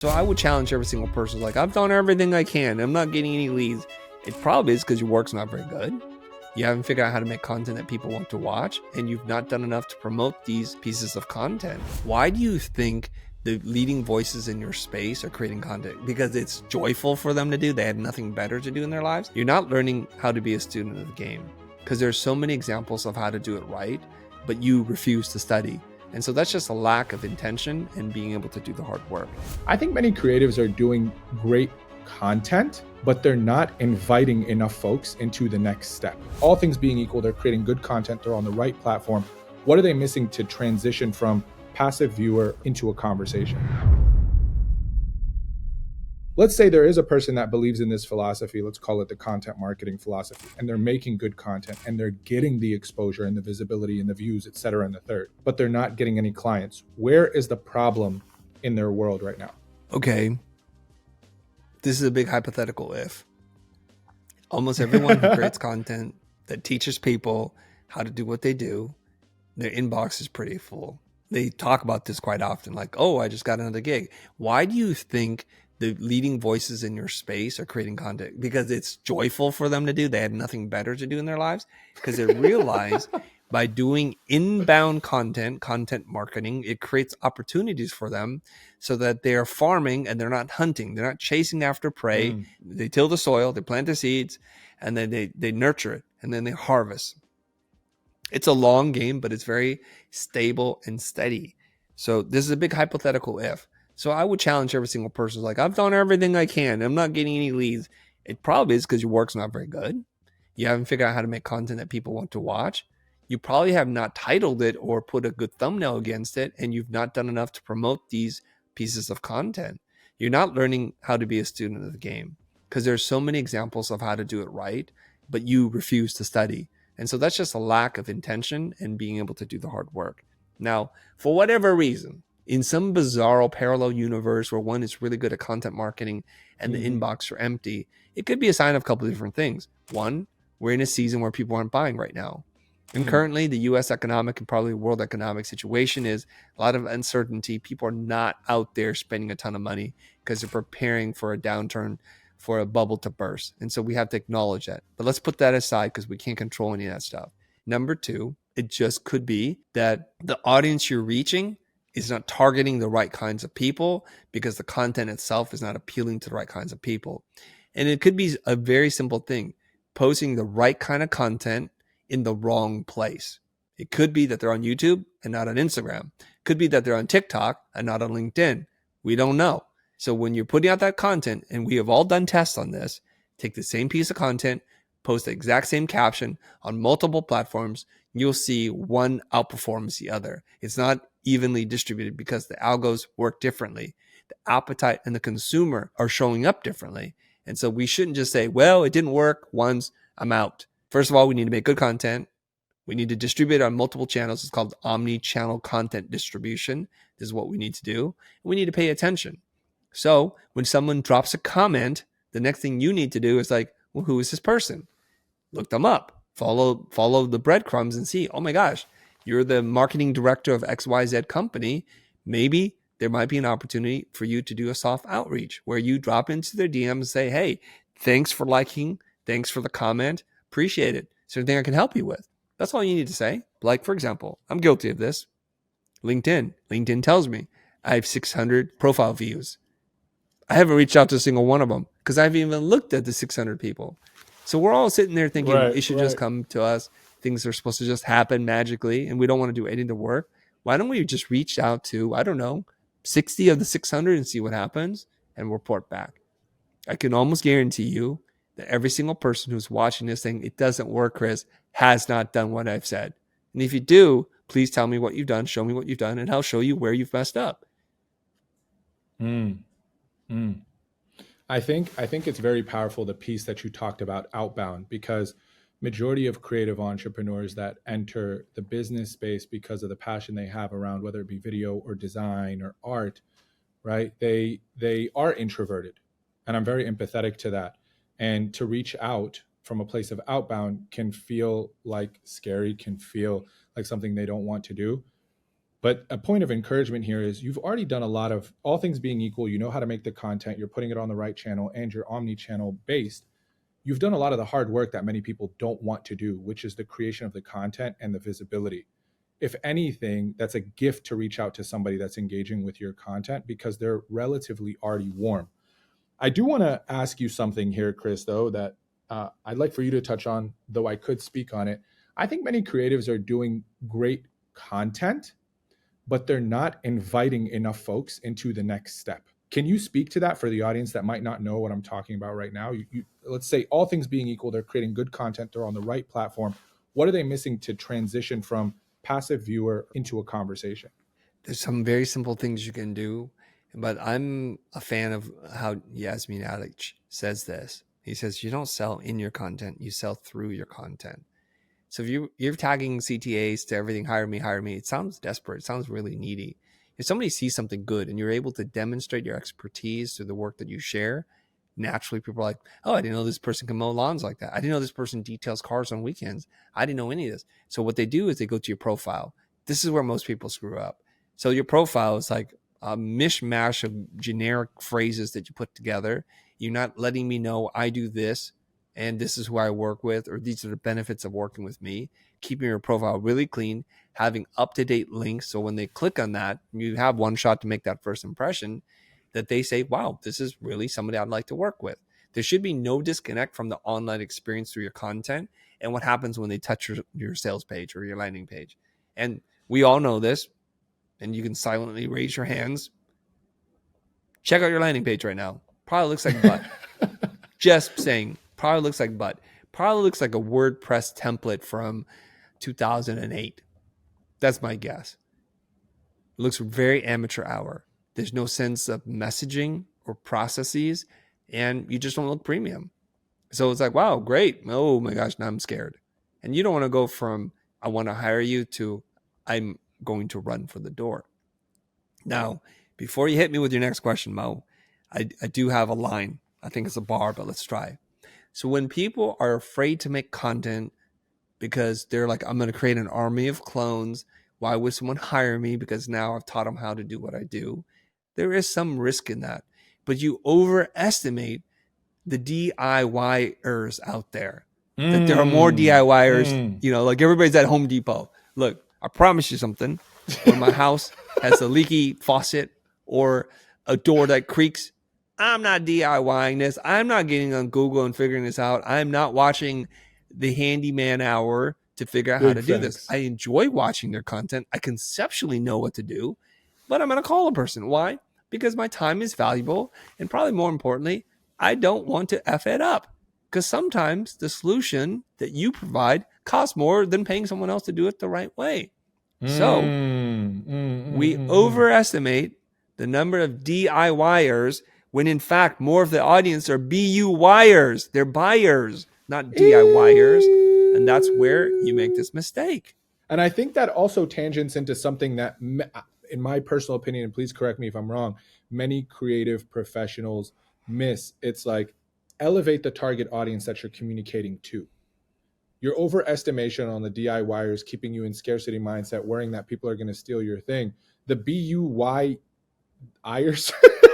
So I would challenge every single person. Like, I've done everything I can. I'm not getting any leads. It probably is because your work's not very good. You haven't figured out how to make content that people want to watch, and you've not done enough to promote these pieces of content. Why do you think the leading voices in your space are creating content? Because it's joyful for them to do. They have nothing better to do in their lives. You're not learning how to be a student of the game because there's so many examples of how to do it right, but you refuse to study. And so that's just a lack of intention and being able to do the hard work. I think many creatives are doing great content, but they're not inviting enough folks into the next step. All things being equal, they're creating good content, they're on the right platform. What are they missing to transition from passive viewer into a conversation? Let's say there is a person that believes in this philosophy, let's call it the content marketing philosophy, and they're making good content and they're getting the exposure and the visibility and the views, et cetera, and the third, but they're not getting any clients. Where is the problem in their world right now? Okay, this is a big hypothetical if. Almost everyone who creates content that teaches people how to do what they do, their inbox is pretty full. They talk about this quite often, like, oh, I just got another gig. Why do you think the leading voices in your space are creating content? Because it's joyful for them to do. They have nothing better to do in their lives because they realize by doing inbound content marketing, it creates opportunities for them so that they're farming and they're not hunting. They're not chasing after prey. They till the soil, they plant the seeds, and then they nurture it, and then they harvest. It's a long game, but it's very stable and steady. So this is a big hypothetical if. So I would challenge every single person. Like, I've done everything I can. I'm not getting any leads. It probably is because your work's not very good. You haven't figured out how to make content that people want to watch. You probably have not titled it or put a good thumbnail against it, and you've not done enough to promote these pieces of content. You're not learning how to be a student of the game because there's so many examples of how to do it right, but you refuse to study. And so that's just a lack of intention and being able to do the hard work. Now, for whatever reason, in some bizarro parallel universe where one is really good at content marketing and the inbox are empty, it could be a sign of a couple of different things. One, we're in a season where people aren't buying right now. And currently, the US economic and probably world economic situation is a lot of uncertainty. People are not out there spending a ton of money because they're preparing for a downturn, for a bubble to burst. And so we have to acknowledge that. But let's put that aside because we can't control any of that stuff. Number two, it just could be that the audience you're reaching is not targeting the right kinds of people because the content itself is not appealing to the right kinds of people. And it could be a very simple thing, posting the right kind of content in the wrong place. It could be that they're on YouTube and not on Instagram. It could be that they're on TikTok and not on LinkedIn. We don't know. So when you're putting out that content, and we have all done tests on this, take the same piece of content, post the exact same caption on multiple platforms, you'll see one outperforms the other. It's not evenly distributed because the algos work differently. The appetite and the consumer are showing up differently. And so we shouldn't just say, well, it didn't work once, I'm out. First of all, we need to make good content. We need to distribute it on multiple channels. It's called omni-channel content distribution. This is what we need to do. We need to pay attention. So when someone drops a comment, the next thing you need to do is like, well, who is this person? Look them up. Follow the breadcrumbs and see, oh my gosh, you're the marketing director of XYZ company. Maybe there might be an opportunity for you to do a soft outreach where you drop into their DMs and say, hey, thanks for liking. Thanks for the comment. Appreciate it. Is there anything I can help you with? That's all you need to say. Like, for example, I'm guilty of this. LinkedIn. LinkedIn tells me I have 600 profile views. I haven't reached out to a single one of them because I haven't even looked at the 600 people. So we're all sitting there thinking it should just come to us. Things are supposed to just happen magically, and we don't want to do any of the work. Why don't we just reach out to, I don't know, 60 of the 600 and see what happens and report back? I can almost guarantee you that every single person who's watching this thing, it doesn't work, Chris, has not done what I've said. And if you do, please tell me what you've done, show me what you've done, and I'll show you where you've messed up. I think it's very powerful, the piece that you talked about, outbound, because majority of creative entrepreneurs that enter the business space because of the passion they have around whether it be video or design or art, right? They are introverted, and I'm very empathetic to that. And to reach out from a place of outbound can feel like scary, can feel like something they don't want to do. But a point of encouragement here is you've already done a lot of, all things being equal, you know how to make the content, you're putting it on the right channel, and you're omni-channel based. You've done a lot of the hard work that many people don't want to do, which is the creation of the content and the visibility. If anything, that's a gift to reach out to somebody that's engaging with your content because they're relatively already warm. I do want to ask you something here, Chris, though, that I'd like for you to touch on, though I could speak on it. I think many creatives are doing great content, but they're not inviting enough folks into the next step. Can you speak to that for the audience that might not know what I'm talking about right now? Let's say all things being equal, they're creating good content, they're on the right platform. What are they missing to transition from passive viewer into a conversation? There's some very simple things you can do, but I'm a fan of how Yasmin Alich says this. He says, you don't sell in your content, you sell through your content. So if you're tagging CTAs to everything, hire me, it sounds desperate. It sounds really needy. If somebody sees something good and you're able to demonstrate your expertise through the work that you share, naturally people are like, oh, I didn't know this person can mow lawns like that. I didn't know this person details cars on weekends. I didn't know any of this. So what they do is they go to your profile. This is where most people screw up. So your profile is like a mishmash of generic phrases that you put together. You're not letting me know I do this and this is who I work with, or these are the benefits of working with me. Keeping your profile really clean, having up-to-date links. So when they click on that, you have one shot to make that first impression that they say, wow, this is really somebody I'd like to work with. There should be no disconnect from the online experience through your content and what happens when they touch your sales page or your landing page. And we all know this, and you can silently raise your hands. Check out your landing page right now. Probably looks like butt. Just saying, probably looks like butt. Probably looks like a WordPress template from 2008. That's my guess. It looks very amateur hour. There's no sense of messaging or processes, and you just don't look premium. So it's like, wow, great. Oh my gosh, now I'm scared. And you don't want to go from I want to hire you to I'm going to run for the door. Now, before you hit me with your next question, Mo, I do have a line. I think it's a bar, but let's try. So when people are afraid to make content because they're like, I'm going to create an army of clones. Why would someone hire me? Because now I've taught them how to do what I do. There is some risk in that, but you overestimate the DIYers out there. That there are more DIYers, like everybody's at Home Depot. Look, I promise you something. When my house has a leaky faucet or a door that creaks, I'm not DIYing this. I'm not getting on Google and figuring this out. I'm not watching the handyman hour to figure out how to do this. I enjoy watching their content. I conceptually know what to do, but I'm going to call a person. Why? Because my time is valuable. And probably more importantly, I don't want to F it up. Because sometimes the solution that you provide costs more than paying someone else to do it the right way. So we overestimate the number of DIYers when in fact more of the audience are BUYers. They're buyers, not DIYers. And that's where you make this mistake. And I think that also tangents into something that, in my personal opinion, and please correct me if I'm wrong, many creative professionals miss. It's like, elevate the target audience that you're communicating to. Your overestimation on the DIYers keeping you in scarcity mindset, worrying that people are going to steal your thing. The BUYers,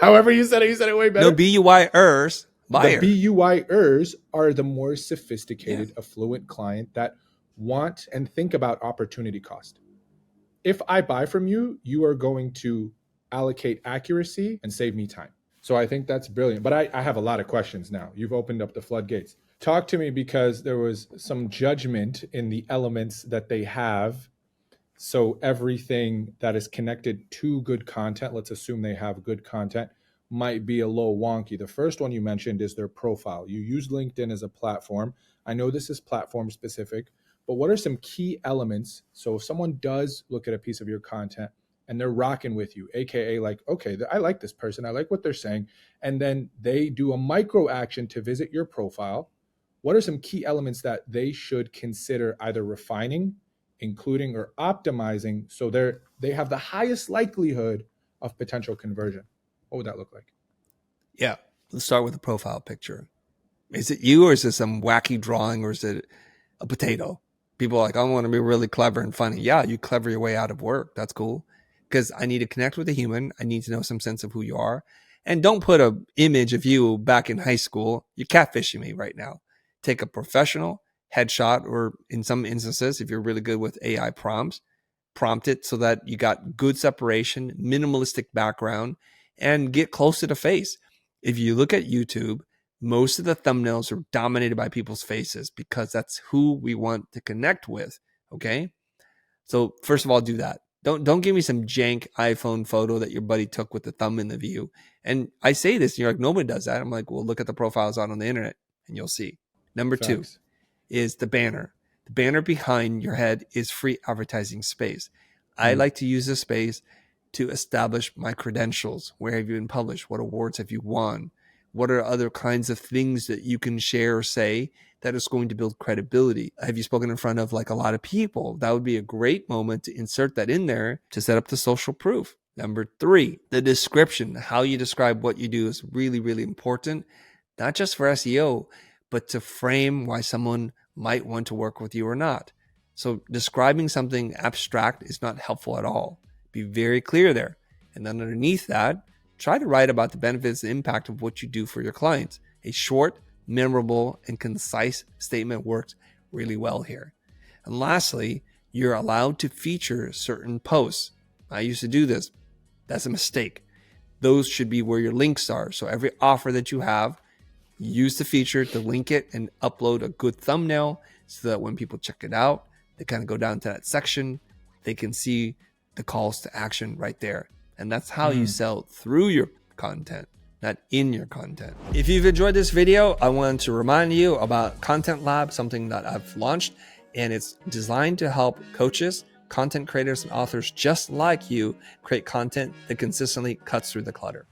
however you said it way better. No, BUYers, buyer. The BUYers are the more sophisticated, affluent client that want and think about opportunity cost. If I buy from you, you are going to allocate accuracy and save me time. So I think that's brilliant. But I have a lot of questions now. You've opened up the floodgates. Talk to me, because there was some judgment in the elements that they have. So everything that is connected to good content, let's assume they have good content, might be a little wonky. The first one you mentioned is their profile. You use LinkedIn as a platform. I know this is platform specific, but what are some key elements? So if someone does look at a piece of your content and they're rocking with you, AKA like, okay, I like this person, I like what they're saying, and then they do a micro action to visit your profile, what are some key elements that they should consider either refining, including, or optimizing so they have the highest likelihood of potential conversion? What would that look like? Yeah, let's start with the profile picture. Is it you, or is it some wacky drawing, or is it a potato? People are like, I want to be really clever and funny. Yeah, you clever your way out of work. That's cool. because I need to connect with a human. I need to know some sense of who you are. And don't put an image of you back in high school. You're catfishing me right now. Take a professional headshot, or in some instances, if you're really good with AI prompts, prompt it so that you got good separation, minimalistic background, and get close to the face. If you look at YouTube, most of the thumbnails are dominated by people's faces because that's who we want to connect with. Okay. So first of all, do that. Don't give me some jank iPhone photo that your buddy took with the thumb in the view. And I say this, and you're like, nobody does that. I'm like, well, look at the profiles out on the internet and you'll see. Number two Facts. is the banner. The banner behind your head is free advertising space. I Mm. like to use this space to establish my credentials. Where have you been published? What awards have you won? What are other kinds of things that you can share or say that is going to build credibility? Have you spoken in front of like a lot of people? That would be a great moment to insert that in there to set up the social proof. Number three, the description. How you describe what you do is really, really important, not just for SEO, but to frame why someone might want to work with you or not. So describing something abstract is not helpful at all. Be very clear there. And then underneath that, try to write about the benefits and impact of what you do for your clients. A short, memorable, and concise statement works really well here. And lastly, you're allowed to feature certain posts. I used to do this. That's a mistake. Those should be where your links are. So every offer that you have, use the feature to link it and upload a good thumbnail so that when people check it out, they kind of go down to that section. They can see the calls to action right there. And that's how you sell through your content, not in your content. If you've enjoyed this video, I want to remind you about Content Lab, something that I've launched, and it's designed to help coaches, content creators, and authors just like you create content that consistently cuts through the clutter.